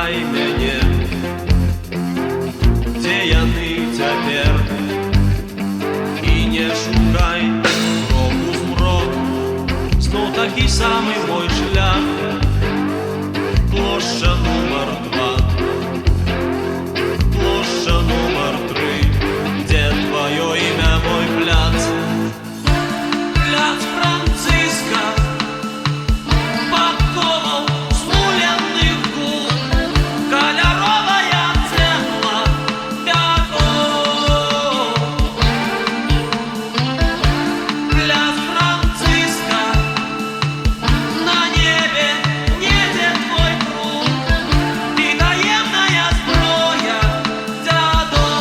пытай мяне, дзе яны цяпер, і не шукай кроку змрок, зноў такі самы мой шлях. Плошча нумар 2, плошча нумар 3, дзе твоё імя, мой пляц? Пляц Франциска, падковаў змуленых гул, каляровая цэгла вяков. Пляц Франциска, на небе недзе твой круг, і таемная зброя дзядоў.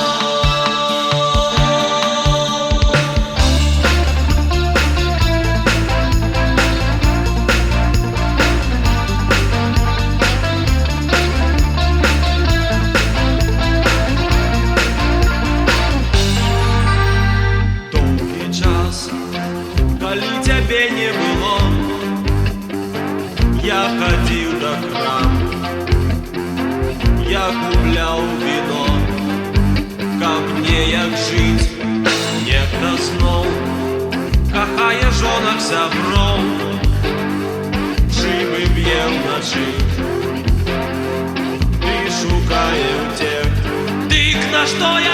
Доўгі час, калі цябе не было, я хадзіў да храму, я купляў віно, каб неяк жыць. Нехта зноў кахае жонак сяброў, шыбы б'е ўначы і шукае ўцех. Дык на што я